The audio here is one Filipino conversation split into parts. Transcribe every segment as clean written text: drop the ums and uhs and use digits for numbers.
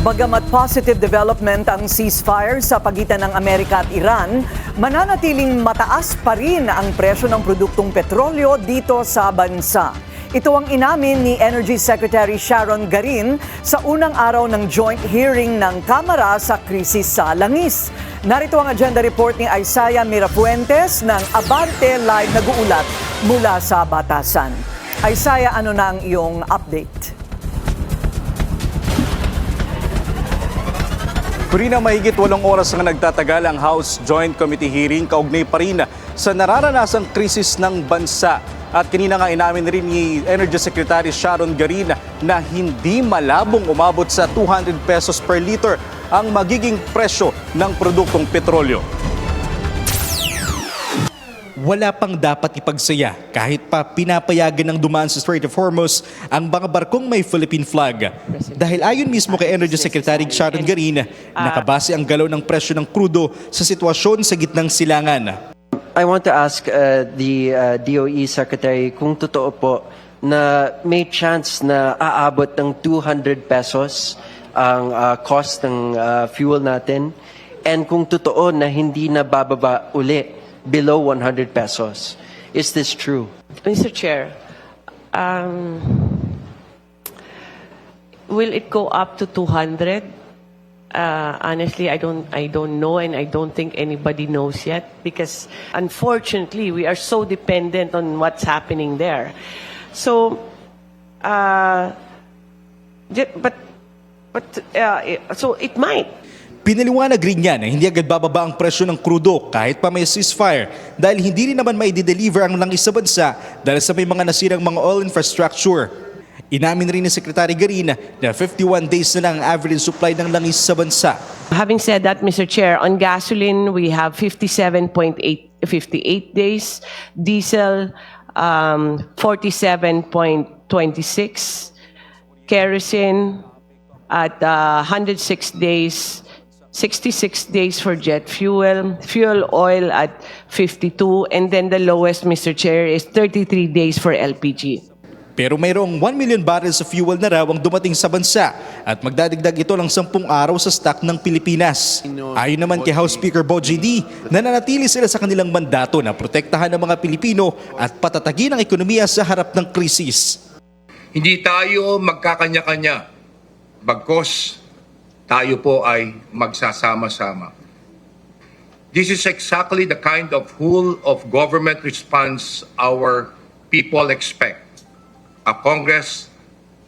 Bagamat positive development ang ceasefire sa pagitan ng Amerika at Iran, mananatiling mataas pa rin ang presyo ng produktong petrolyo dito sa bansa. Ito ang inamin ni Energy Secretary Sharon Garin sa unang araw ng joint hearing ng Kamara sa krisis sa langis. Narito ang agenda report ni Isaiah Mirafuentes ng Abante Live nag-uulat mula sa Batasan. Isaiah, ano na ang iyong update? Kurina, mahigit 8 oras na nagtatagal ang House Joint Committee hearing kaugnay pa rin sa nararanasang krisis ng bansa. At kanina nga inamin rin ni Energy Secretary Sharon Garin na hindi malabong umabot sa 200 pesos per liter ang magiging presyo ng produktong petrolyo. Wala pang dapat ipagsaya kahit pa pinapayagan ng dumaan sa Strait of Hormuz ang mga barkong may Philippine flag. Dahil ayon mismo kay Energy Secretary Sharon Garin, nakabase ang galaw ng presyo ng krudo sa sitwasyon sa gitnang silangan. I want to ask the DOE Secretary kung totoo po na may chance na aabot ng 200 pesos ang cost ng fuel natin and kung totoo na hindi na bababa uli below 100 pesos. Is this true? Mr. Chair, will it go up to 200? Honestly, I don't know, and I don't think anybody knows yet because unfortunately we are so dependent on what's happening there. So, so it might. Pinaliwanag rin niya na hindi agad bababa ang presyo ng krudo kahit pa may ceasefire dahil hindi rin naman mai-deliver ang langis sa bansa dahil sa may mga nasirang mga oil infrastructure. Inamin rin ni Secretary Garin na 51 days na lang ang average supply ng langis sa bansa. Having said that, Mr. Chair, on gasoline, we have 57.58 days, diesel 47.26, kerosene at 106 days, 66 days for jet fuel, fuel oil at 52, and then the lowest, Mr. Chair, is 33 days for LPG. Pero mayroong 1 million barrels of fuel na raw ang dumating sa bansa at magdadagdag ito ng 10 araw sa stock ng Pilipinas. Ayon naman kay House Speaker Bogie D, nananatili sila sa kanilang mandato na protektahan ang mga Pilipino at patatagin ang ekonomiya sa harap ng krisis. Hindi tayo magkakanya-kanya, bagkos tayo po ay magsasama-sama. This is exactly the kind of whole of government response our people expect. A Congress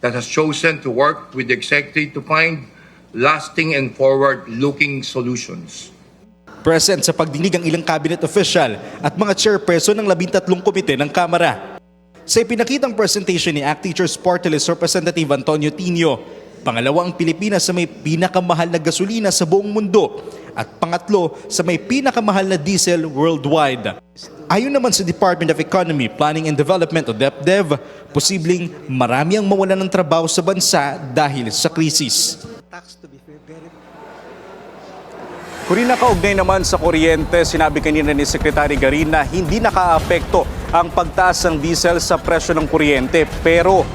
that has chosen to work with the executive to find lasting and forward-looking solutions. Present sa pagdinig ang ilang cabinet official at mga chairperson ng 13 komite ng Kamara. Sa ipinakitang presentation ni ACT Teachers Party List Representative Antonio Tinio, pangalawa ang Pilipinas sa may pinakamahal na gasolina sa buong mundo at pangatlo sa may pinakamahal na diesel worldwide. Ayon naman sa Department of Economy, Planning and Development o DepDev, posibleng marami ang mawalan ng trabaho sa bansa dahil sa krisis. Kurina, kaugnay naman sa kuryente, sinabi kanina ni Secretary Garin na hindi nakaapekto ang pagtaas ng diesel sa presyo ng kuryente. Pero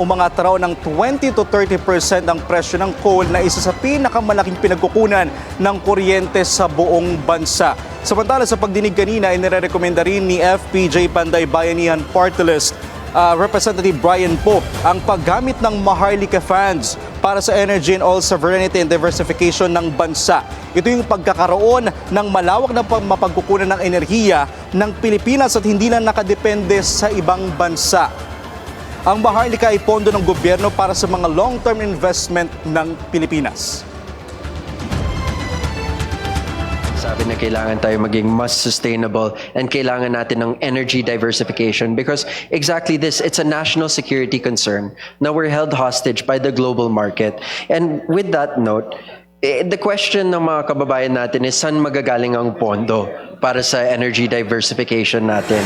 umangat raw ng 20 to 30% ang presyo ng coal na isa sa pinakamalaking pinagkukunan ng kuryente sa buong bansa. Samantala sa pagdinig kanina, inirekomenda rin ni FPJ Panday Bayanihan Party List Representative Brian Pope ang paggamit ng Maharlika funds para sa energy and oil sovereignty and diversification ng bansa. Ito yung pagkakaroon ng malawak na mapagkukunan ng enerhiya ng Pilipinas at hindi na nakadepende sa ibang bansa. Ang Maharlika ay pondo ng gobyerno para sa mga long-term investment ng Pilipinas. Sabi na kailangan tayo maging mas sustainable and kailangan natin ng energy diversification because exactly this, it's a national security concern. Now we're held hostage by the global market. And with that note, the question ng mga kababayan natin is saan magagaling ang pondo para sa energy diversification natin?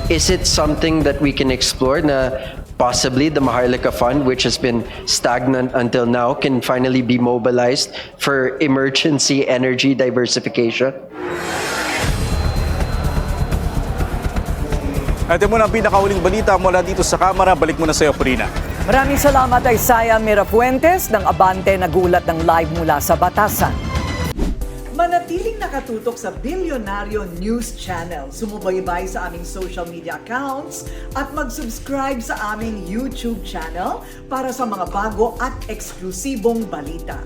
Is it something that we can explore na possibly the Maharlika Fund, which has been stagnant until now, can finally be mobilized for emergency energy diversification? At yung muna ang pinakauling balita mula dito sa Kamara, balik muna sa iyo, Purina. Maraming salamat Isaiah Mirafuentes ng Abante nagulat ng live mula sa Batasan. Manatiling nakatutok sa Bilyonaryo News Channel. Sumubaybay sa aming social media accounts at mag-subscribe sa aming YouTube channel para sa mga bago at eksklusibong balita.